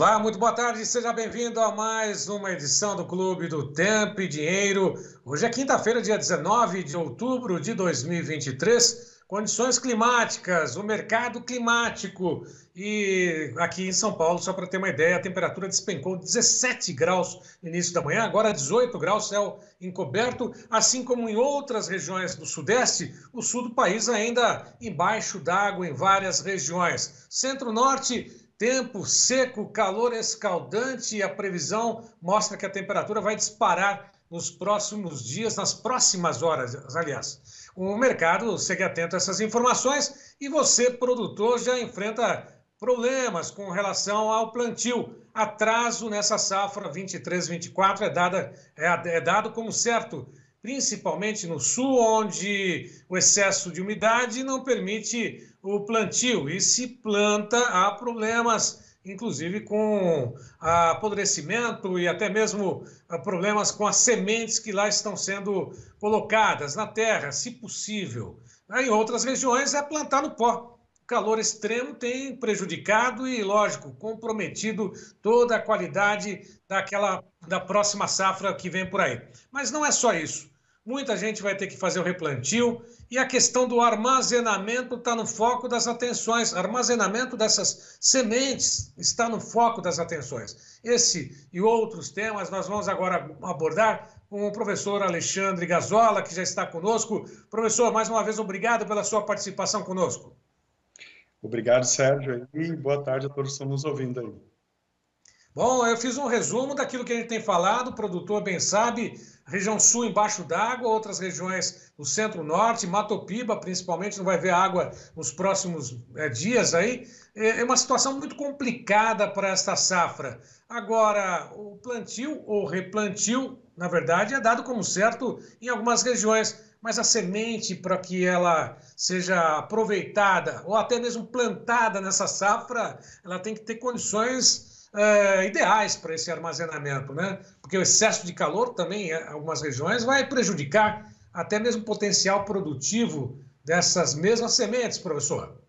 Olá, muito boa tarde, seja bem-vindo a mais uma edição do Clube do Tempo e Dinheiro. Hoje é quinta-feira, dia 19 de outubro de 2023, condições climáticas, o mercado climático. E aqui em São Paulo, só para ter uma ideia, a temperatura despencou 17 graus no início da manhã, agora 18 graus, céu encoberto, assim como em outras regiões do Sudeste, o sul do país ainda embaixo d'água em várias regiões. Centro-Norte, tempo seco, calor escaldante e a previsão mostra que a temperatura vai disparar nos próximos dias, nas próximas horas, aliás. O mercado segue atento a essas informações e você, produtor, já enfrenta problemas com relação ao plantio. Atraso nessa safra 23-24 é dado como certo, principalmente no sul, onde o excesso de umidade não permite o plantio e se planta, há problemas, inclusive com apodrecimento e até mesmo problemas com as sementes que lá estão sendo colocadas na terra, se possível. Em outras regiões é plantar no pó. O calor extremo tem prejudicado e, lógico, comprometido toda a qualidade da próxima safra que vem por aí. Mas não é só isso. Muita gente vai ter que fazer o replantio e a questão do armazenamento está no foco das atenções. Armazenamento dessas sementes está no foco das atenções. Esse e outros temas nós vamos agora abordar com o professor Alexandre Gazola, que já está conosco. Professor, mais uma vez, obrigado pela sua participação conosco. Obrigado, Sérgio, e boa tarde a todos que estão nos ouvindo aí. Bom, eu fiz um resumo daquilo que a gente tem falado, o produtor bem sabe, região sul embaixo d'água, outras regiões do centro-norte, Matopiba principalmente, não vai ver água nos próximos dias aí. É uma situação muito complicada para esta safra. Agora, o plantio ou replantio, na verdade, é dado como certo em algumas regiões, mas a semente para que ela seja aproveitada ou até mesmo plantada nessa safra, ela tem que ter condições ideais para esse armazenamento, né? Porque o excesso de calor também, em algumas regiões, vai prejudicar até mesmo o potencial produtivo dessas mesmas sementes, professor.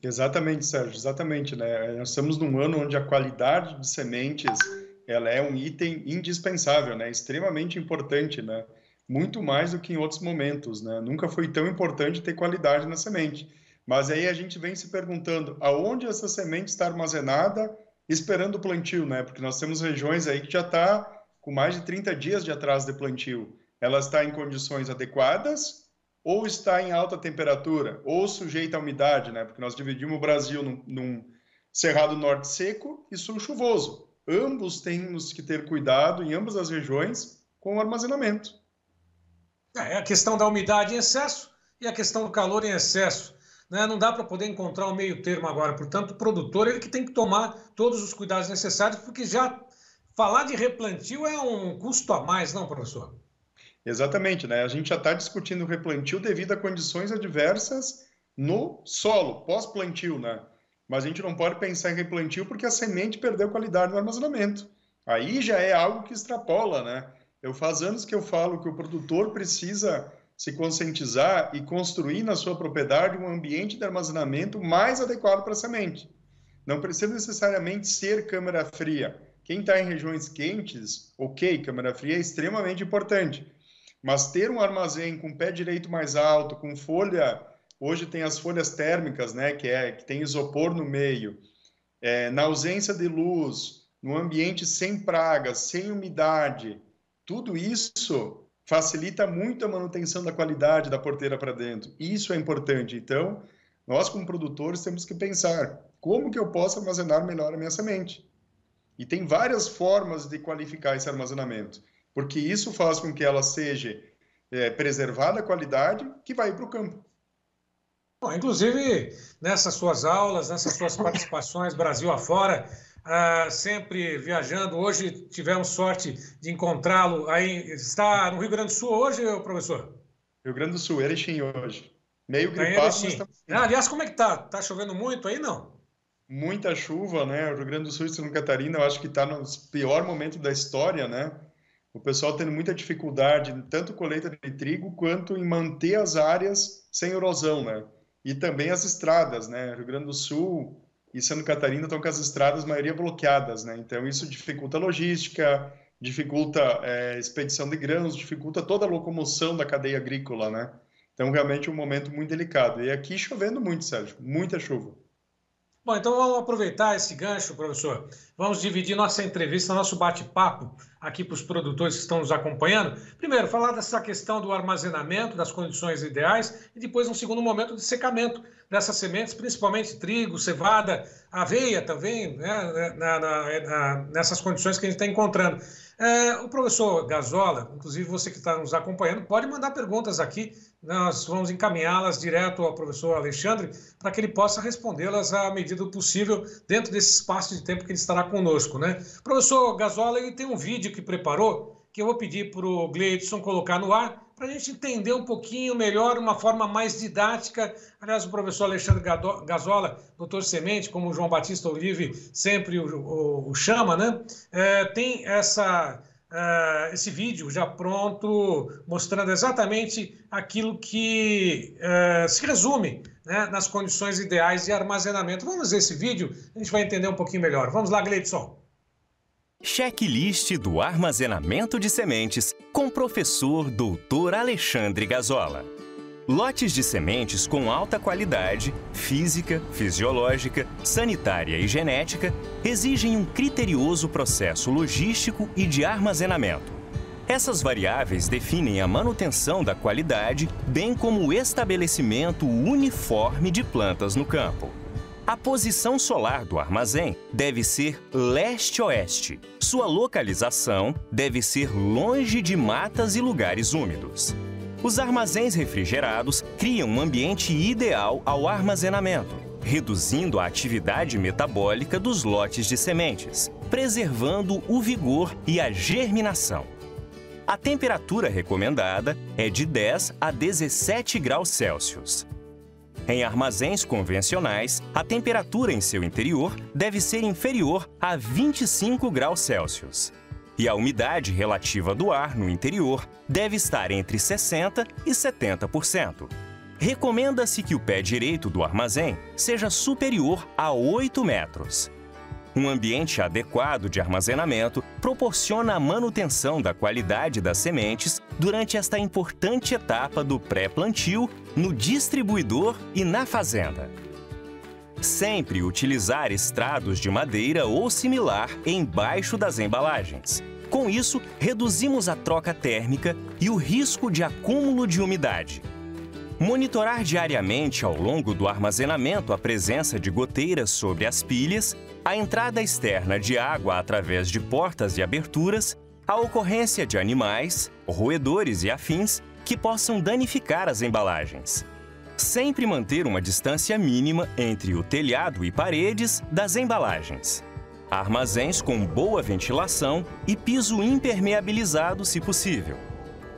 Exatamente, Sérgio, exatamente, né? Nós estamos num ano onde a qualidade de sementes, ela é um item indispensável, né? Extremamente importante, né? Muito mais do que em outros momentos, né? Nunca foi tão importante ter qualidade na semente. Mas aí a gente vem se perguntando aonde essa semente está armazenada esperando o plantio, né? Porque nós temos regiões aí que já está com mais de 30 dias de atraso de plantio. Ela está em condições adequadas ou está em alta temperatura ou sujeita à umidade, né? Porque nós dividimos o Brasil num cerrado norte seco e sul chuvoso. Ambos temos que ter cuidado em ambas as regiões com o armazenamento. É a questão da umidade em excesso e a questão do calor em excesso. Né? Não dá para poder encontrar um meio termo agora. Portanto, o produtor ele que tem que tomar todos os cuidados necessários, porque já falar de replantio é um custo a mais, não, professor? Exatamente, né? A gente já está discutindo o replantio devido a condições adversas no solo, pós-plantio, né? Mas a gente não pode pensar em replantio porque a semente perdeu qualidade no armazenamento. Aí já é algo que extrapola, né? Faz anos que eu falo que o produtor precisa se conscientizar e construir na sua propriedade um ambiente de armazenamento mais adequado para a semente. Não precisa necessariamente ser câmara fria. Quem está em regiões quentes, ok, câmara fria é extremamente importante. Mas ter um armazém com pé direito mais alto, com folha, hoje tem as folhas térmicas, né, que tem isopor no meio, na ausência de luz, num ambiente sem pragas, sem umidade, tudo isso facilita muito a manutenção da qualidade da porteira para dentro. Isso é importante. Então, nós como produtores temos que pensar como que eu posso armazenar melhor a minha semente. E tem várias formas de qualificar esse armazenamento, porque isso faz com que ela seja preservada a qualidade que vai para o campo. Bom, inclusive, nessas suas aulas, nessas suas participações Brasil afora, sempre viajando. Hoje tivemos sorte de encontrá-lo aí. Está no Rio Grande do Sul hoje, professor? Rio Grande do Sul, Erechim hoje. Meio Está em gripado, mas Erechim. estamos... Aliás, como é que está? Está chovendo muito aí, não? Muita chuva, né? O Rio Grande do Sul e Santa Catarina, eu acho que está no pior momento da história, né? O pessoal tendo muita dificuldade, tanto colheita de trigo, quanto em manter as áreas sem erosão, né? E também as estradas, né? Rio Grande do Sul, e Santa Catarina estão com as estradas, a maioria bloqueadas, né? Então isso dificulta a logística, dificulta expedição de grãos, dificulta toda a locomoção da cadeia agrícola, né? Então realmente é um momento muito delicado. E aqui chovendo muito, Sérgio, muita chuva. Bom, então vamos aproveitar esse gancho, professor. Vamos dividir nossa entrevista, nosso bate-papo aqui para os produtores que estão nos acompanhando. Primeiro, falar dessa questão do armazenamento, das condições ideais, e depois, um segundo momento, de secamento dessas sementes, principalmente trigo, cevada, aveia também, né, nessas condições que a gente está encontrando. O professor Gazola, inclusive você que está nos acompanhando, pode mandar perguntas aqui, nós vamos encaminhá-las direto ao professor Alexandre para que ele possa respondê-las à medida do possível dentro desse espaço de tempo que ele estará conosco, né? O professor Gazola, ele tem um vídeo que preparou, que eu vou pedir para o Gleidson colocar no ar, para a gente entender um pouquinho melhor, uma forma mais didática. Aliás, o professor Alexandre Gazola, doutor Semente, como o João Batista Olive sempre o chama, né? Tem esse vídeo já pronto, mostrando exatamente aquilo que se resume, né, nas condições ideais de armazenamento. Vamos ver esse vídeo, a gente vai entender um pouquinho melhor. Vamos lá, Gleidson. Checklist do armazenamento de sementes com o professor Dr. Alexandre Gazola. Lotes de sementes com alta qualidade, física, fisiológica, sanitária e genética, exigem um criterioso processo logístico e de armazenamento. Essas variáveis definem a manutenção da qualidade, bem como o estabelecimento uniforme de plantas no campo. A posição solar do armazém deve ser leste-oeste. Sua localização deve ser longe de matas e lugares úmidos. Os armazéns refrigerados criam um ambiente ideal ao armazenamento, reduzindo a atividade metabólica dos lotes de sementes, preservando o vigor e a germinação. A temperatura recomendada é de 10 a 17 graus Celsius. Em armazéns convencionais, a temperatura em seu interior deve ser inferior a 25 graus Celsius. E a umidade relativa do ar no interior deve estar entre 60% e 70%. Recomenda-se que o pé direito do armazém seja superior a 8 metros. Um ambiente adequado de armazenamento proporciona a manutenção da qualidade das sementes durante esta importante etapa do pré-plantio no distribuidor e na fazenda. Sempre utilizar estrados de madeira ou similar embaixo das embalagens. Com isso, reduzimos a troca térmica e o risco de acúmulo de umidade. Monitorar diariamente ao longo do armazenamento a presença de goteiras sobre as pilhas, a entrada externa de água através de portas e aberturas, a ocorrência de animais, roedores e afins que possam danificar as embalagens. Sempre manter uma distância mínima entre o telhado e paredes das embalagens. Armazéns com boa ventilação e piso impermeabilizado se possível.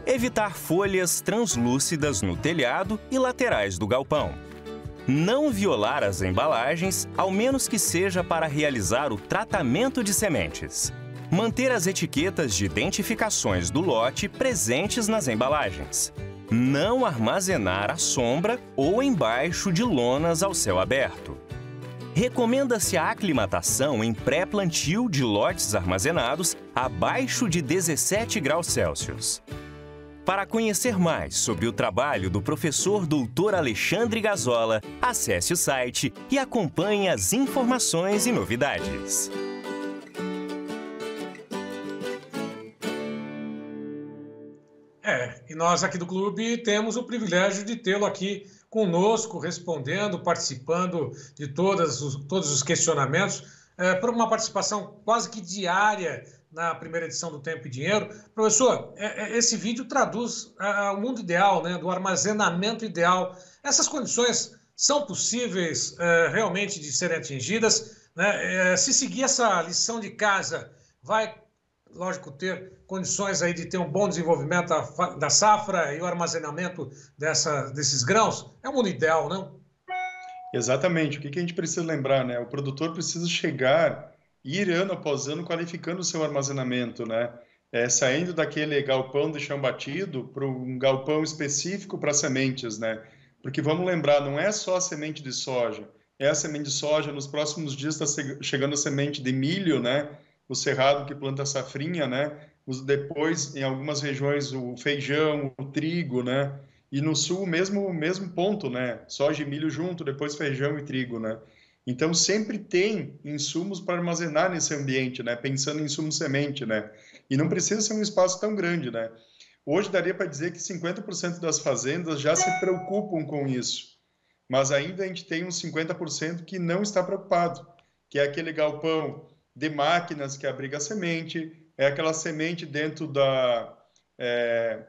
Evitar folhas translúcidas no telhado e laterais do galpão. Não violar as embalagens, ao menos que seja para realizar o tratamento de sementes. Manter as etiquetas de identificações do lote presentes nas embalagens. Não armazenar à sombra ou embaixo de lonas ao céu aberto. Recomenda-se a aclimatação em pré-plantio de lotes armazenados abaixo de 17 graus Celsius. Para conhecer mais sobre o trabalho do professor Dr. Alexandre Gazola, acesse o site e acompanhe as informações e novidades. E nós aqui do clube temos o privilégio de tê-lo aqui conosco, respondendo, participando de todos os questionamentos, por uma participação quase que diária na primeira edição do Tempo e Dinheiro. Professor, esse vídeo traduz o mundo ideal, né, do armazenamento ideal. Essas condições são possíveis realmente de serem atingidas, né? Se seguir essa lição de casa, vai, lógico, ter condições aí de ter um bom desenvolvimento da safra e o armazenamento desses grãos? É o mundo ideal, não? Exatamente. O que a gente precisa lembrar, né? O produtor precisa chegar e ir ano após ano qualificando o seu armazenamento, né? Saindo daquele galpão de chão batido para um galpão específico para sementes, né? Porque vamos lembrar, não é só a semente de soja. é a semente de soja. Nos próximos dias está chegando a semente de milho, né? O cerrado que planta a safrinha, né? Depois, em algumas regiões, o feijão, o trigo, né? E no sul, mesmo ponto, né? Soja e milho junto, depois feijão e trigo, né? Então, sempre tem insumos para armazenar nesse ambiente, né? Pensando em insumo semente, né? E não precisa ser um espaço tão grande, né? Hoje daria para dizer que 50% das fazendas já se preocupam com isso, mas ainda a gente tem uns 50% que não está preocupado, que é aquele galpão de máquinas que abriga a semente, é aquela semente dentro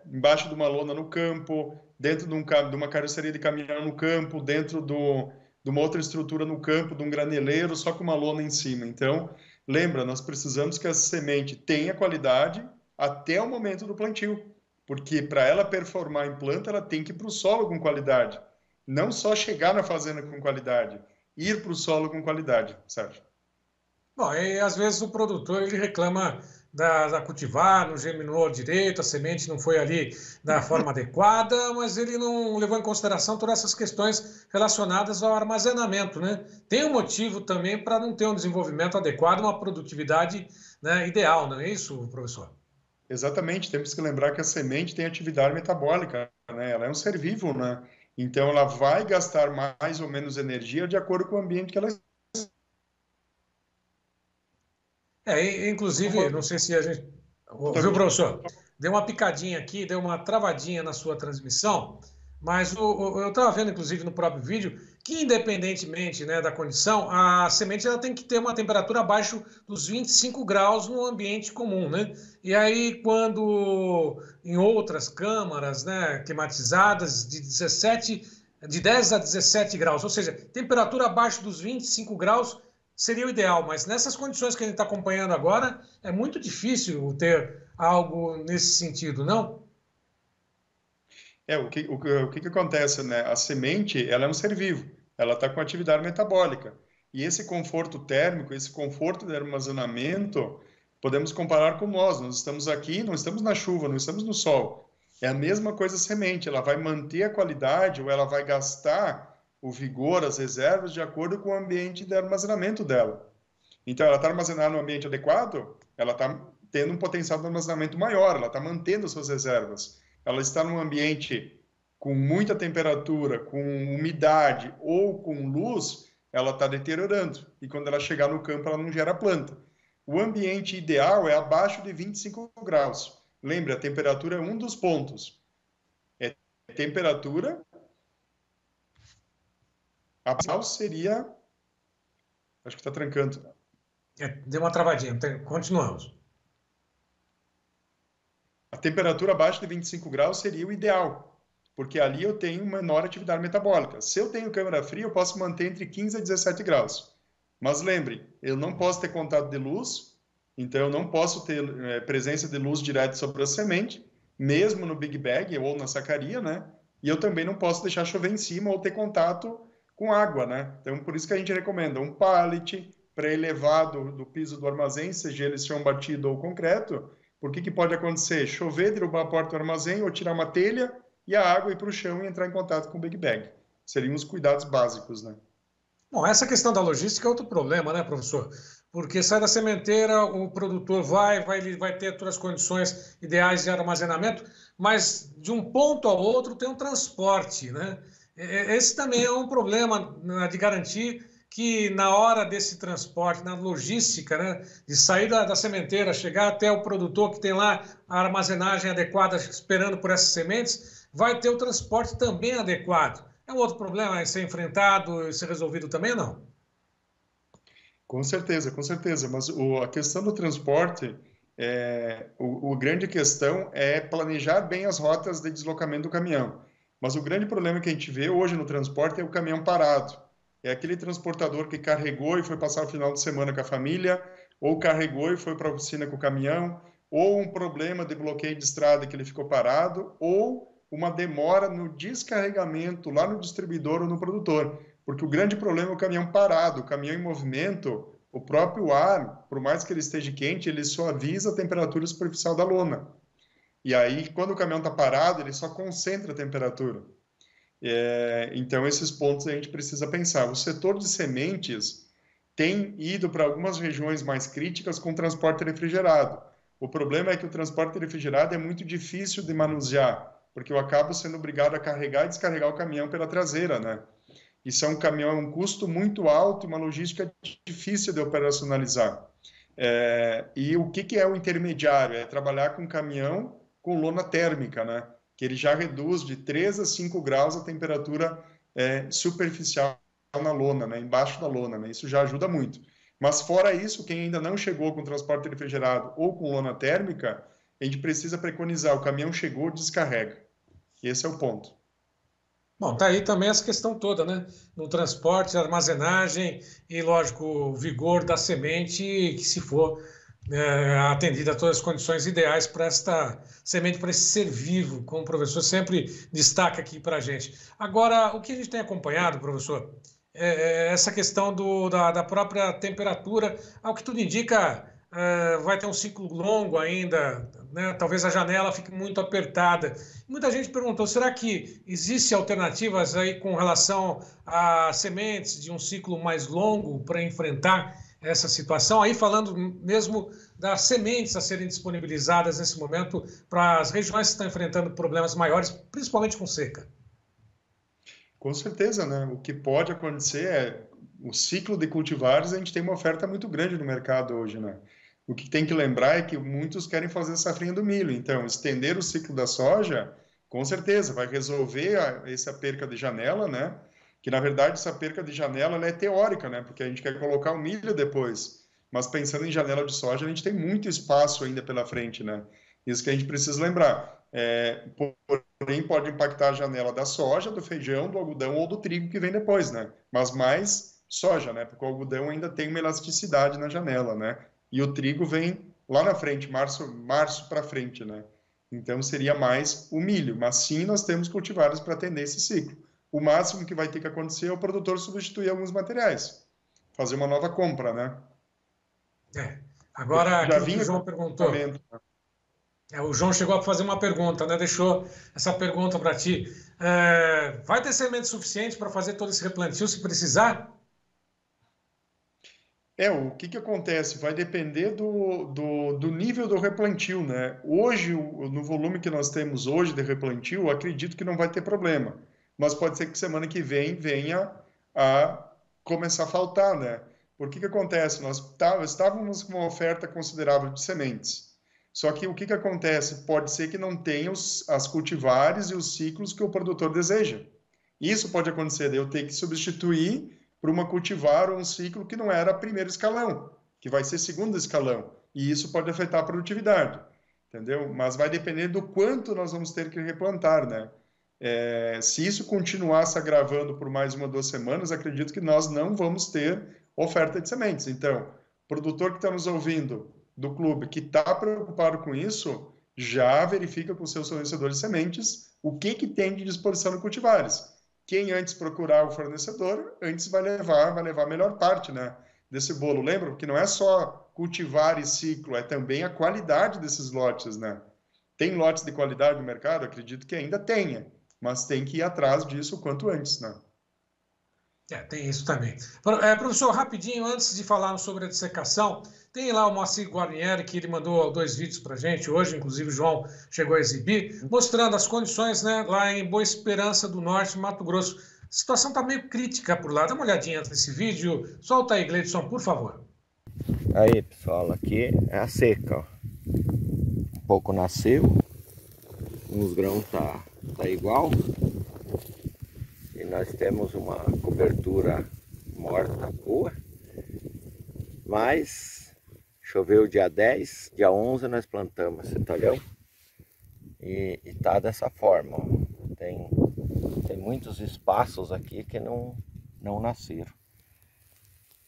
embaixo de uma lona no campo, dentro de uma carroceria de caminhão no campo, dentro de uma outra estrutura no campo, de um graneleiro, só com uma lona em cima. Então, lembra, nós precisamos que essa semente tenha qualidade até o momento do plantio, porque para ela performar em planta, ela tem que ir para o solo com qualidade. Não só chegar na fazenda com qualidade, ir para o solo com qualidade, Sérgio. Bom, e às vezes o produtor ele reclama da cultivar, não germinou direito, a semente não foi ali da forma adequada, mas ele não levou em consideração todas essas questões relacionadas ao armazenamento, né? Tem um motivo também para não ter um desenvolvimento adequado, uma produtividade, né, ideal, não é isso, professor? Exatamente, temos que lembrar que a semente tem atividade metabólica, né? Ela é um ser vivo, né? Então ela vai gastar mais ou menos energia de acordo com o ambiente que ela está. Inclusive, não sei se a gente. Viu, professor? Deu uma picadinha aqui, deu uma travadinha na sua transmissão, mas eu estava vendo, inclusive, no próprio vídeo, que independentemente, né, da condição, a semente ela tem que ter uma temperatura abaixo dos 25 graus no ambiente comum, né? E aí, quando em outras câmaras, né, climatizadas, de 10 a 17 graus, ou seja, temperatura abaixo dos 25 graus, seria o ideal, mas nessas condições que a gente está acompanhando agora, é muito difícil ter algo nesse sentido, não? O que acontece, né? A semente, ela é um ser vivo, ela está com atividade metabólica. E esse conforto térmico, esse conforto de armazenamento, podemos comparar com nós. Nós estamos aqui, não estamos na chuva, não estamos no sol. É a mesma coisa a semente, ela vai manter a qualidade ou ela vai gastar o vigor, as reservas, de acordo com o ambiente de armazenamento dela. Então, ela está armazenada no ambiente adequado, ela está tendo um potencial de armazenamento maior, ela está mantendo as suas reservas. Ela está num ambiente com muita temperatura, com umidade ou com luz, ela está deteriorando. E quando ela chegar no campo, ela não gera planta. O ambiente ideal é abaixo de 25 graus. Lembre, a temperatura é um dos pontos. É temperatura. A principal seria... Acho que está trancando. Deu uma travadinha. Continuamos. A temperatura abaixo de 25 graus seria o ideal, porque ali eu tenho menor atividade metabólica. Se eu tenho câmara fria, eu posso manter entre 15 a 17 graus. Mas lembre, eu não posso ter contato de luz, então eu não posso ter presença de luz direta sobre a semente, mesmo no Big Bag ou na sacaria, né? E eu também não posso deixar chover em cima ou ter contato com água, né? Então, por isso que a gente recomenda um pallet pré-elevado do piso do armazém, seja ele chão batido ou concreto. Por que pode acontecer? Chover, derrubar a porta do armazém ou tirar uma telha e a água ir para o chão e entrar em contato com o Big Bag. Seriam os cuidados básicos, né? Bom, essa questão da logística é outro problema, né, professor? Porque sai da sementeira, o produtor vai ter todas as condições ideais de armazenamento, mas de um ponto ao outro tem um transporte, né? Esse também é um problema de garantir que na hora desse transporte, na logística, né, de sair da sementeira, chegar até o produtor que tem lá a armazenagem adequada, esperando por essas sementes, vai ter o transporte também adequado. É um outro problema a ser enfrentado e ser resolvido também, não? Com certeza, com certeza. Mas a questão do transporte, a grande questão é planejar bem as rotas de deslocamento do caminhão. Mas o grande problema que a gente vê hoje no transporte é o caminhão parado. É aquele transportador que carregou e foi passar o final de semana com a família, ou carregou e foi para a oficina com o caminhão, ou um problema de bloqueio de estrada que ele ficou parado, ou uma demora no descarregamento lá no distribuidor ou no produtor. Porque o grande problema é o caminhão parado, o caminhão em movimento, o próprio ar, por mais que ele esteja quente, ele só avisa a temperatura superficial da lona. E aí, quando o caminhão está parado, ele só concentra a temperatura. Então, esses pontos a gente precisa pensar. O setor de sementes tem ido para algumas regiões mais críticas com transporte refrigerado. O problema é que o transporte refrigerado é muito difícil de manusear, porque eu acabo sendo obrigado a carregar e descarregar o caminhão pela traseira, né? Isso é um caminhão, é um custo muito alto e uma logística difícil de operacionalizar. E o que é o intermediário? É trabalhar com caminhão com lona térmica, né? Que ele já reduz de 3 a 5 graus a temperatura superficial na lona, né? Embaixo da lona, né? Isso já ajuda muito. Mas fora isso, quem ainda não chegou com transporte refrigerado ou com lona térmica, a gente precisa preconizar, o caminhão chegou, descarrega. Esse é o ponto. Bom, tá aí também essa questão toda, né? No transporte, armazenagem e, lógico, o vigor da semente, que se for atendida a todas as condições ideais para esta semente, para esse ser vivo, como o professor sempre destaca aqui para a gente. Agora, o que a gente tem acompanhado, professor, é essa questão da própria temperatura, ao que tudo indica, vai ter um ciclo longo ainda, né? Talvez a janela fique muito apertada. Muita gente perguntou, será que existem alternativas aí com relação a sementes de um ciclo mais longo para enfrentar essa situação? Aí falando mesmo das sementes a serem disponibilizadas nesse momento para as regiões que estão enfrentando problemas maiores, principalmente com seca. Com certeza, né? O que pode acontecer é o ciclo de cultivares, a gente tem uma oferta muito grande no mercado hoje, né? O que tem que lembrar é que muitos querem fazer safrinha do milho, então estender o ciclo da soja, com certeza, vai resolver essa perca de janela, né? Que na verdade essa perca de janela ela é teórica, né? Porque a gente quer colocar o milho depois, mas pensando em janela de soja, a gente tem muito espaço ainda pela frente, né? Isso que a gente precisa lembrar. Porém, pode impactar a janela da soja, do feijão, do algodão ou do trigo que vem depois, né? Mas mais soja, né? Porque o algodão ainda tem uma elasticidade na janela, né? E o trigo vem lá na frente, março para frente, né? Então seria mais o milho, mas sim nós temos cultivares para atender esse ciclo. O máximo que vai ter que acontecer é o produtor substituir alguns materiais, fazer uma nova compra, né? Agora, Já aquilo que o vinha João com perguntou. O João chegou a fazer uma pergunta, né? Deixou essa pergunta para ti. Vai ter semente suficiente para fazer todo esse replantio se precisar? O que acontece? Vai depender do nível do replantio, né? Hoje, no volume que nós temos hoje de replantio, acredito que não vai ter problema. Mas pode ser que semana que vem venha a começar a faltar, né? Por que acontece? Nós estávamos com uma oferta considerável de sementes. Só que o que acontece? Pode ser que não tenha as cultivares e os ciclos que o produtor deseja. Isso pode acontecer, de eu ter que substituir para uma cultivar ou um ciclo que não era primeiro escalão, que vai ser segundo escalão. E isso pode afetar a produtividade, entendeu? Mas vai depender do quanto nós vamos ter que replantar, né? Se isso continuar se agravando por mais 1 ou 2 semanas, acredito que nós não vamos ter oferta de sementes. Então, produtor que está nos ouvindo do clube, que está preocupado com isso, já verifica com seus fornecedores de sementes o que tem de disposição de cultivares. Quem antes procurar o fornecedor, antes vai levar a melhor parte, né, desse bolo. Lembra que não é só cultivar e ciclo, é também a qualidade desses lotes, né? Tem lotes de qualidade no mercado? Acredito que ainda tenha, mas tem que ir atrás disso o quanto antes, né? Tem isso também. Professor, rapidinho, antes de falarmos sobre a dissecação, tem lá o Moacir Guarnieri, que ele mandou 2 vídeos para a gente hoje, inclusive o João chegou a exibir, mostrando as condições, né, lá em Boa Esperança do Norte, Mato Grosso. A situação está meio crítica por lá. Dá uma olhadinha nesse vídeo. Solta aí, Gleidson, por favor. Aí, pessoal, aqui é a seca, ó. Um pouco nasceu, uns grãos tá igual. E nós temos uma cobertura morta boa, mas choveu dia 10, dia 11 nós plantamos esse talhão e tá dessa forma, ó. Tem muitos espaços aqui que não nasceram,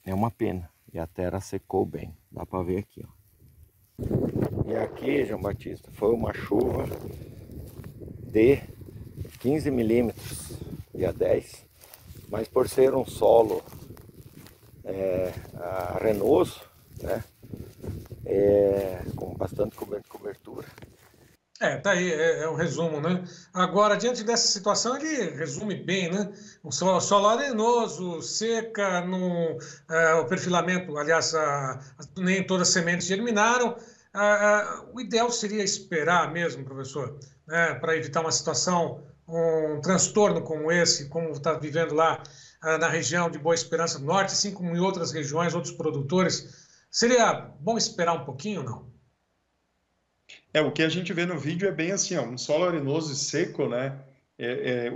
é uma pena, e a terra secou bem, dá para ver aqui, ó. E aqui, João Batista, foi uma chuva de 15 milímetros dia 10, mas por ser um solo arenoso, né, com bastante cobertura. Tá aí, é um resumo, né? Agora, diante dessa situação, ele resume bem, né? Um solo arenoso, seca, o perfilamento, aliás, nem todas as sementes germinaram. O ideal seria esperar mesmo, professor, né, para evitar uma situação, um transtorno como esse, como está vivendo lá na região de Boa Esperança do Norte, assim como em outras regiões, outros produtores. Seria bom esperar um pouquinho, não? O que a gente vê no vídeo é bem assim, ó, um solo arenoso e seco, né?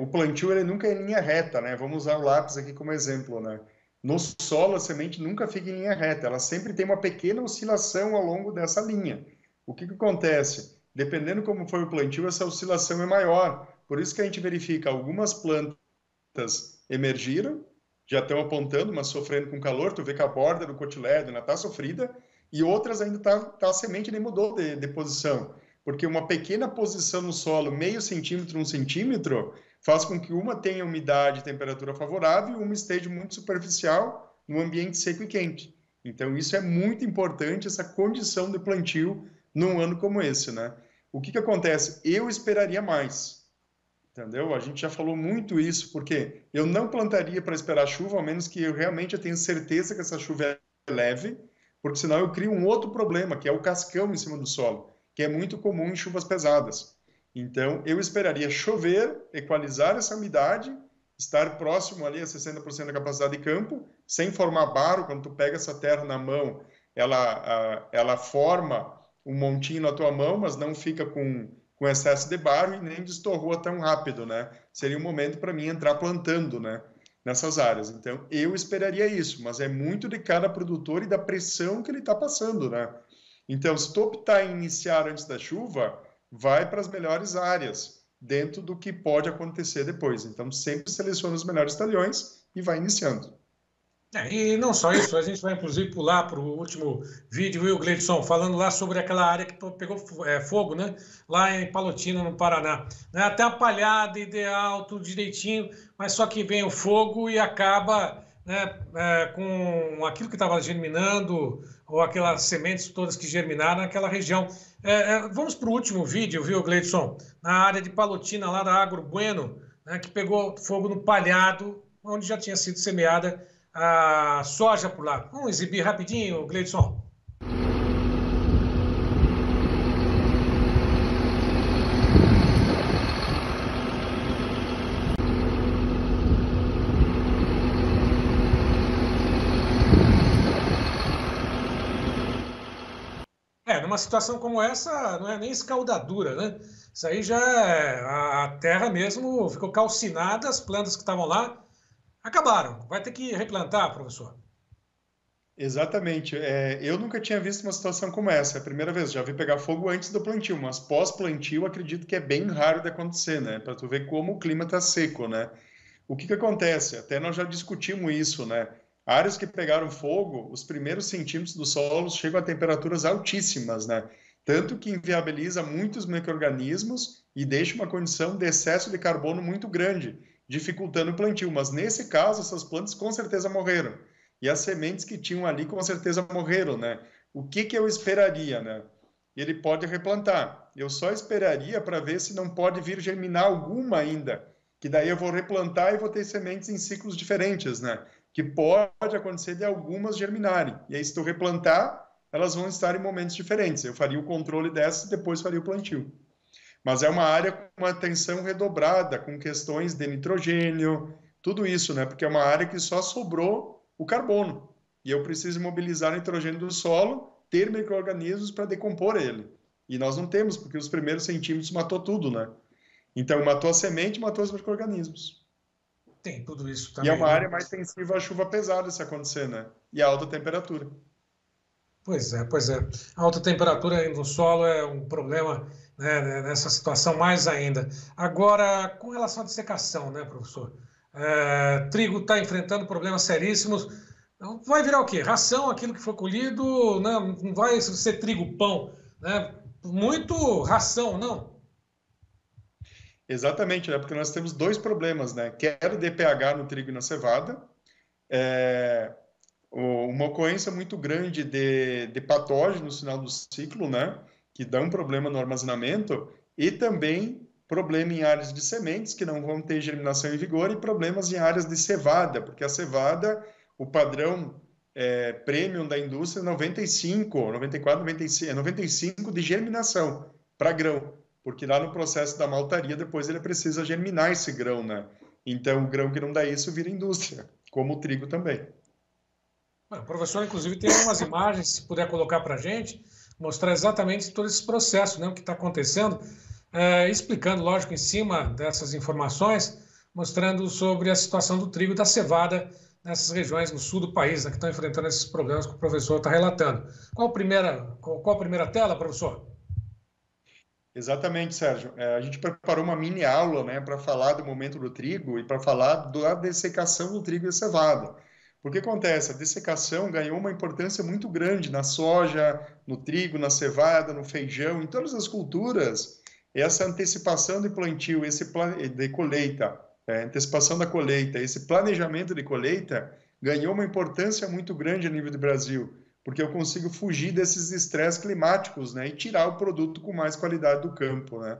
O plantio ele nunca é em linha reta, né? Vamos usar o lápis aqui como exemplo, né? No solo, a semente nunca fica em linha reta, ela sempre tem uma pequena oscilação ao longo dessa linha. O que acontece? Dependendo como foi o plantio, essa oscilação é maior. Por isso que a gente verifica algumas plantas emergiram, já estão apontando, mas sofrendo com calor. Tu vê que a borda do cotilédon ainda está sofrida, e outras ainda a semente nem mudou de posição, porque uma pequena posição no solo, meio centímetro, 1 centímetro, faz com que uma tenha umidade e temperatura favorável e uma esteja muito superficial no ambiente seco e quente. Então, isso é muito importante, essa condição de plantio num ano como esse, né? O que acontece? Eu esperaria mais, entendeu? A gente já falou muito isso, porque eu não plantaria para esperar chuva, ao menos que eu realmente tenha certeza que essa chuva é leve, porque senão eu crio um outro problema, que é o cascão em cima do solo, que é muito comum em chuvas pesadas. Então, eu esperaria chover, equalizar essa umidade, estar próximo ali a 60% da capacidade de campo, sem formar barro. Quando tu pega essa terra na mão, ela forma um montinho na tua mão, mas não fica com excesso de barro e nem destorroa tão rápido, né? Seria um momento para mim entrar plantando, né? Nessas áreas. Então, eu esperaria isso, mas é muito de cada produtor e da pressão que ele está passando, né? Então, se tu optar em iniciar antes da chuva, vai para as melhores áreas, dentro do que pode acontecer depois. Então, sempre seleciona os melhores talhões e vai iniciando. E não só isso, a gente vai inclusive pular para o último vídeo, viu, Gleidson, falando lá sobre aquela área que pegou fogo, né? Lá em Palotina, no Paraná. Né? Até a palhada ideal, tudo direitinho, mas só que vem o fogo e acaba, né, com aquilo que estava germinando, ou aquelas sementes todas que germinaram naquela região. Vamos para o último vídeo, viu, Gleidson? Na área de Palotina, lá da Agro Bueno, né, que pegou fogo no palhado, onde já tinha sido semeada a soja por lá. Vamos exibir rapidinho, Gleidson. Numa situação como essa, não é nem escaldadura, né? Isso aí já a terra mesmo ficou calcinada, as plantas que estavam lá acabaram. Vai ter que replantar, professor. Exatamente. Eu nunca tinha visto uma situação como essa. É a primeira vez. Já vi pegar fogo antes do plantio, mas pós-plantio acredito que é bem raro de acontecer, né? Para tu ver como o clima está seco, né? O que acontece? Até nós já discutimos isso, né? Áreas que pegaram fogo, os primeiros centímetros do solo chegam a temperaturas altíssimas, né? Tanto que inviabiliza muitos micro-organismos e deixa uma condição de excesso de carbono muito grande, dificultando o plantio. Mas nesse caso, essas plantas com certeza morreram. E as sementes que tinham ali com certeza morreram, né? O que eu esperaria, né? Ele pode replantar. Eu só esperaria para ver se não pode vir germinar alguma ainda, que daí eu vou replantar e vou ter sementes em ciclos diferentes, né? Que pode acontecer de algumas germinarem. E aí, se tu replantar, elas vão estar em momentos diferentes. Eu faria o controle dessas e depois faria o plantio. Mas é uma área com uma atenção redobrada, com questões de nitrogênio, tudo isso, né? Porque é uma área que só sobrou o carbono. E eu preciso mobilizar o nitrogênio do solo, ter micro-organismos para decompor ele. E nós não temos, porque os primeiros centímetros matou tudo, né? Então, matou a semente, matou os micro-organismos. Tem tudo isso também. E é uma área mais sensível à chuva pesada se acontecer, né? E a alta temperatura. Pois é. A alta temperatura no solo é um problema, né, nessa situação mais ainda. Agora, com relação à dessecação, né, professor? Trigo está enfrentando problemas seríssimos. Vai virar o quê? Ração, aquilo que foi colhido, né? Não vai ser trigo-pão, né? Muito ração, não? Exatamente, né? Porque nós temos dois problemas, né? Queda de pH no trigo e na cevada, uma ocorrência muito grande de patógenos no final do ciclo, né? Que dá um problema no armazenamento, e também problema em áreas de sementes, que não vão ter germinação em vigor, e problemas em áreas de cevada, porque a cevada, o padrão premium da indústria é 95, 94, 95, 95 de germinação para grão, porque lá no processo da maltaria, depois ele precisa germinar esse grão, né? Então, o grão que não dá isso vira indústria, como o trigo também. O professor, inclusive, tem algumas imagens, se puder colocar para a gente, mostrar exatamente todo esse processo, né, o que está acontecendo, explicando, lógico, em cima dessas informações, mostrando sobre a situação do trigo e da cevada nessas regiões no sul do país, né, que estão enfrentando esses problemas que o professor está relatando. Qual a primeira tela, professor? Exatamente, Sérgio. A gente preparou uma mini aula, né, para falar do momento do trigo e para falar da dessecação do trigo e cevada. Porque acontece, a dessecação ganhou uma importância muito grande na soja, no trigo, na cevada, no feijão, em todas as culturas. Essa antecipação de plantio, de colheita, antecipação da colheita, esse planejamento de colheita ganhou uma importância muito grande a nível do Brasil, porque eu consigo fugir desses estresses climáticos, né, e tirar o produto com mais qualidade do campo, né?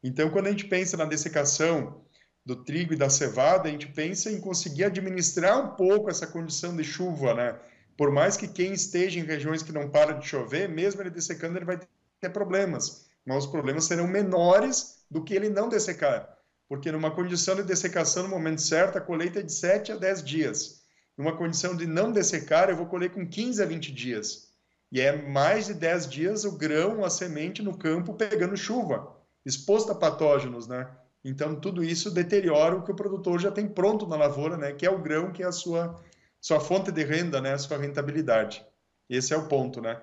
Então, quando a gente pensa na dessecação do trigo e da cevada, a gente pensa em conseguir administrar um pouco essa condição de chuva, né? Por mais que quem esteja em regiões que não para de chover, mesmo ele dessecando, ele vai ter problemas, mas os problemas serão menores do que ele não dessecar, porque numa condição de dessecação no momento certo, a colheita é de 7 a 10 dias. Numa condição de não dessecar, eu vou colher com 15 a 20 dias. E é mais de 10 dias o grão, a semente no campo pegando chuva, exposto a patógenos, né? Então, tudo isso deteriora o que o produtor já tem pronto na lavoura, né? Que é o grão, que é a sua fonte de renda, né? A sua rentabilidade. Esse é o ponto, né?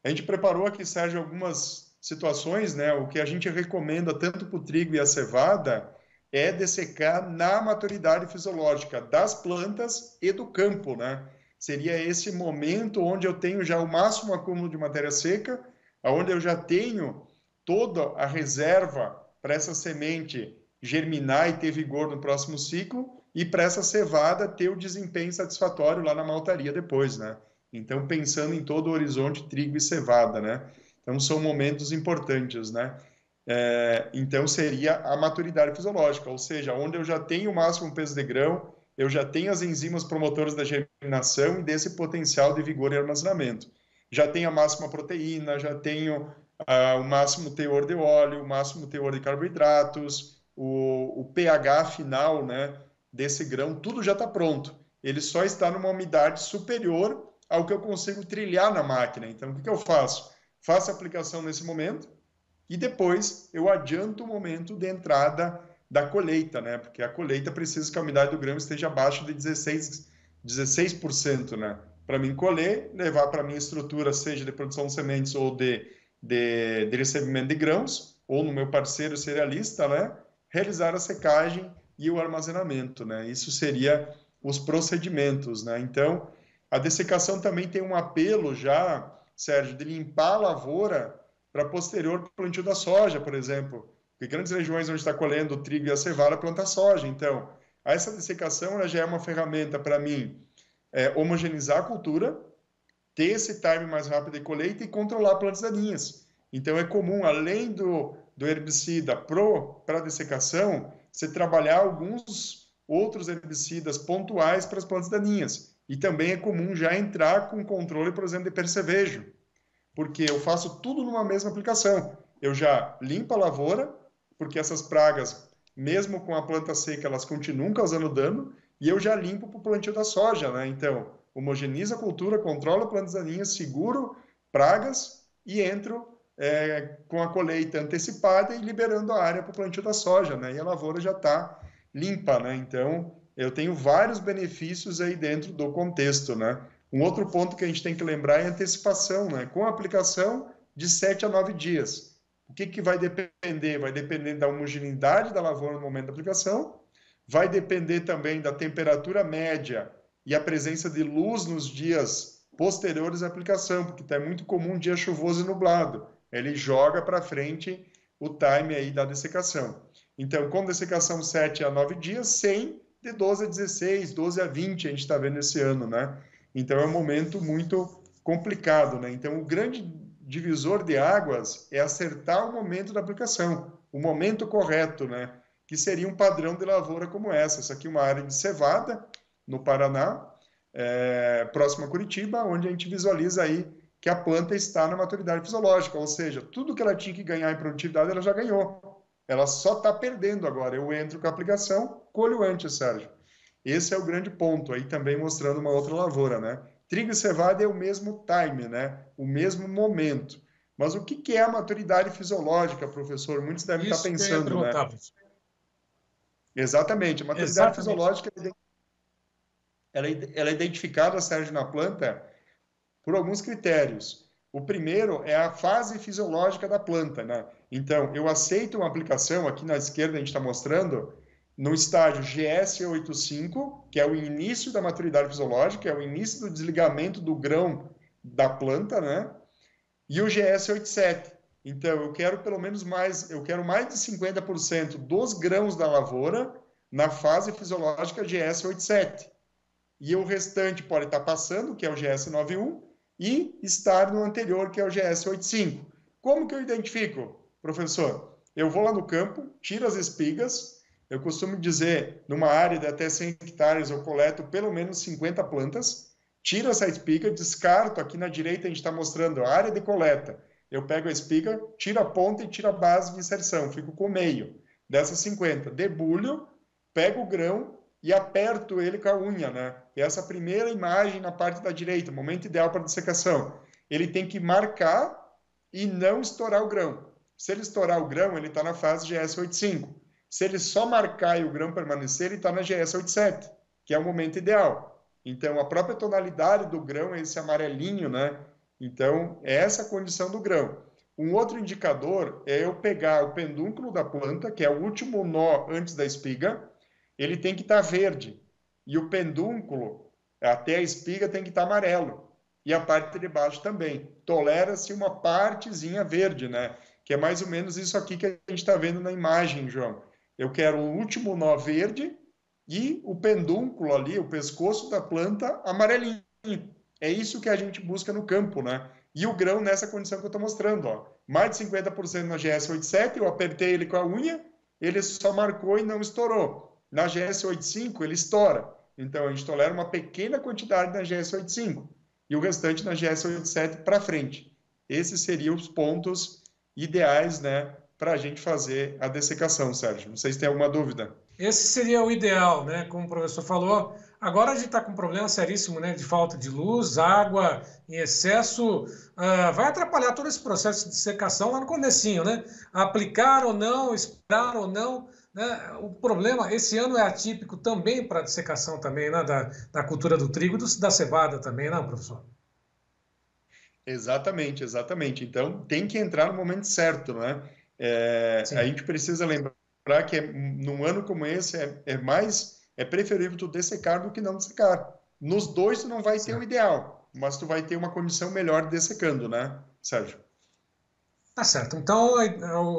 A gente preparou aqui, Sérgio, algumas situações, né? O que a gente recomenda tanto para o trigo e a cevada é dessecar na maturidade fisiológica das plantas e do campo, né? Seria esse momento onde eu tenho já o máximo acúmulo de matéria seca, onde eu já tenho toda a reserva para essa semente germinar e ter vigor no próximo ciclo, e para essa cevada ter o desempenho satisfatório lá na maltaria depois, né? Então, pensando em todo o horizonte trigo e cevada, né? Então, são momentos importantes, né? Então, seria a maturidade fisiológica, ou seja, onde eu já tenho o máximo peso de grão, eu já tenho as enzimas promotoras da germinação e desse potencial de vigor e armazenamento. Já tenho a máxima proteína, já tenho o máximo teor de óleo, o máximo teor de carboidratos, o pH final, né, desse grão, tudo já está pronto. Ele só está numa umidade superior ao que eu consigo trilhar na máquina. Então, o que eu faço? Faço a aplicação nesse momento e depois eu adianto o momento de entrada da colheita, né? Porque a colheita precisa que a umidade do grão esteja abaixo de 16%, né? Para mim colher, levar para a minha estrutura, seja de produção de sementes ou de recebimento de grãos, ou no meu parceiro cerealista, né? Realizar a secagem e o armazenamento, né? Isso seria os procedimentos, né? Então, a dessecação também tem um apelo já, Sérgio, de limpar a lavoura para posterior plantio da soja, por exemplo. Porque grandes regiões onde está colhendo o trigo e a cevada planta soja. Então, essa dessecação ela já é uma ferramenta para mim homogeneizar a cultura, ter esse time mais rápido de colheita e controlar plantas daninhas. Então, é comum, além do herbicida para dessecação, você trabalhar alguns outros herbicidas pontuais para as plantas daninhas. E também é comum já entrar com controle, por exemplo, de percevejo, porque eu faço tudo numa mesma aplicação. Eu já limpo a lavoura, porque essas pragas, mesmo com a planta seca, elas continuam causando dano, e eu já limpo para o plantio da soja, né? Então, homogenizo a cultura, controlo plantas daninhas, seguro pragas e entro com a colheita antecipada e liberando a área para o plantio da soja, né? E a lavoura já está limpa, né? Então, eu tenho vários benefícios aí dentro do contexto, né? Um outro ponto que a gente tem que lembrar é a antecipação, né? Com a aplicação de 7 a 9 dias. O que vai depender? Vai depender da homogeneidade da lavoura no momento da aplicação, vai depender também da temperatura média e a presença de luz nos dias posteriores à aplicação, porque é muito comum um dia chuvoso e nublado. Ele joga para frente o time aí da dessecação. Então, com dessecação 7 a 9 dias, 100 de 12 a 16, 12 a 20, a gente está vendo esse ano, né? Então, é um momento muito complicado, né? Então, o grande divisor de águas é acertar o momento da aplicação, o momento correto, né? Que seria um padrão de lavoura como essa. Essa aqui é uma área de cevada, no Paraná, próximo a Curitiba, onde a gente visualiza aí que a planta está na maturidade fisiológica, ou seja, tudo que ela tinha que ganhar em produtividade, ela já ganhou. Ela só está perdendo agora. Eu entro com a aplicação, colho antes, Sérgio. Esse é o grande ponto, aí também mostrando uma outra lavoura, né? Trigo e cevada é o mesmo time, né? O mesmo momento. Mas o que é a maturidade fisiológica, professor? Muitos devem estar pensando, né? Exatamente. A maturidade fisiológica ela é identificada, Sérgio, na planta por alguns critérios. O primeiro é a fase fisiológica da planta, né? Então, eu aceito uma aplicação, aqui na esquerda a gente está mostrando, no estágio GS85, que é o início da maturidade fisiológica, é o início do desligamento do grão da planta, né? E o GS87. Então, eu quero pelo menos mais de 50% dos grãos da lavoura na fase fisiológica GS87. E o restante pode estar passando, que é o GS91, e estar no anterior, que é o GS85. Como que eu identifico, professor? Eu vou lá no campo, tiro as espigas. Eu costumo dizer, numa área de até 100 hectares, eu coleto pelo menos 50 plantas, tiro essa espiga, descarto, aqui na direita a gente está mostrando a área de coleta. Eu pego a espiga, tiro a ponta e tiro a base de inserção, fico com o meio dessas 50. Debulho, pego o grão e aperto ele com a unha, né? E essa primeira imagem na parte da direita, momento ideal para dessecação. Ele tem que marcar e não estourar o grão. Se ele estourar o grão, ele está na fase GS85. Se ele só marcar e o grão permanecer, ele está na GS87, que é o momento ideal. Então, a própria tonalidade do grão é esse amarelinho, né? Então, é essa a condição do grão. Um outro indicador é eu pegar o pedúnculo da planta, que é o último nó antes da espiga, ele tem que estar verde. E o pedúnculo, até a espiga, tem que estar amarelo. E a parte de baixo também. Tolera-se uma partezinha verde, né? Que é mais ou menos isso aqui que a gente está vendo na imagem, João. Eu quero o último nó verde e o pedúnculo ali, o pescoço da planta, amarelinho. É isso que a gente busca no campo, né? E o grão nessa condição que eu estou mostrando, ó. Mais de 50% na GS87, eu apertei ele com a unha, ele só marcou e não estourou. Na GS85, ele estoura. Então, a gente tolera uma pequena quantidade na GS85 e o restante na GS87 para frente. Esses seriam os pontos ideais, né, para a gente fazer a dessecação, Sérgio. Não sei se tem alguma dúvida. Esse seria o ideal, né? Como o professor falou. Agora a gente está com um problema seríssimo, né? De falta de luz, água em excesso. Vai atrapalhar todo esse processo de secação lá no comecinho, né? Aplicar ou não, esperar ou não. Né? O problema, esse ano é atípico também para a dessecação também, né? Da cultura do trigo e da cevada também, não, professor? Exatamente, exatamente. Então, tem que entrar no momento certo, né? A gente precisa lembrar que num ano como esse é preferível tu dessecar do que não dessecar. Nos dois tu não vai ter o ideal, mas tu vai ter uma condição melhor dessecando, né, Sérgio? Tá certo. Então,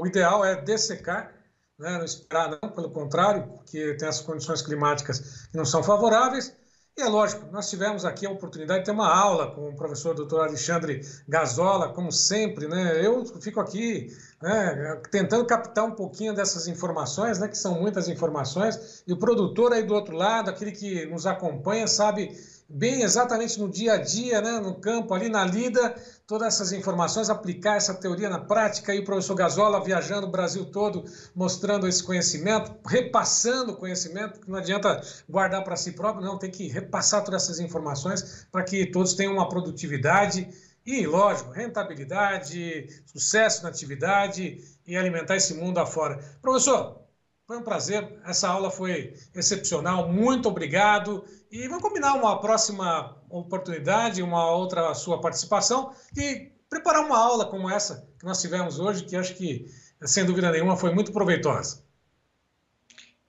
o ideal é dessecar, né? Não esperar não, pelo contrário, porque tem as condições climáticas que não são favoráveis. E é lógico, nós tivemos aqui a oportunidade de ter uma aula com o professor Dr. Alexandre Gazola, como sempre, né? Eu fico aqui, né, tentando captar um pouquinho dessas informações, né, que são muitas informações, e o produtor aí do outro lado, aquele que nos acompanha, sabe bem exatamente no dia a dia, né, no campo, ali na lida, todas essas informações, aplicar essa teoria na prática, e o professor Gazola viajando o Brasil todo, mostrando esse conhecimento, repassando o conhecimento, que não adianta guardar para si próprio, não, tem que repassar todas essas informações para que todos tenham uma produtividade e, lógico, rentabilidade, sucesso na atividade e alimentar esse mundo afora. Professor, foi um prazer, essa aula foi excepcional, muito obrigado. E vamos combinar uma próxima oportunidade, uma outra sua participação e preparar uma aula como essa que nós tivemos hoje, que acho que, sem dúvida nenhuma, foi muito proveitosa.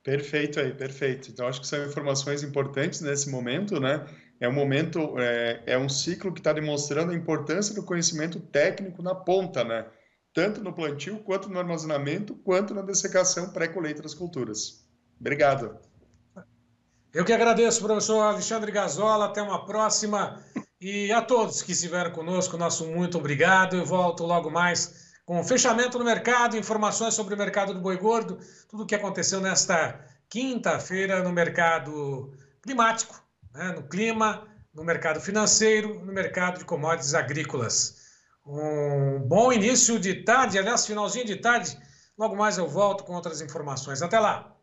Perfeito aí, perfeito. Então, acho que são informações importantes nesse momento, né? É um momento, é um ciclo que está demonstrando a importância do conhecimento técnico na ponta, né? Tanto no plantio, quanto no armazenamento, quanto na dessecação pré-colheita das culturas. Obrigado. Eu que agradeço, professor Alexandre Gazola. Até uma próxima. E a todos que estiveram conosco, nosso muito obrigado. Eu volto logo mais com o fechamento no mercado, informações sobre o mercado do boi gordo, tudo o que aconteceu nesta quinta-feira no mercado climático, né? No clima, no mercado financeiro, no mercado de commodities agrícolas. Um bom início de tarde, aliás, finalzinho de tarde. Logo mais eu volto com outras informações. Até lá!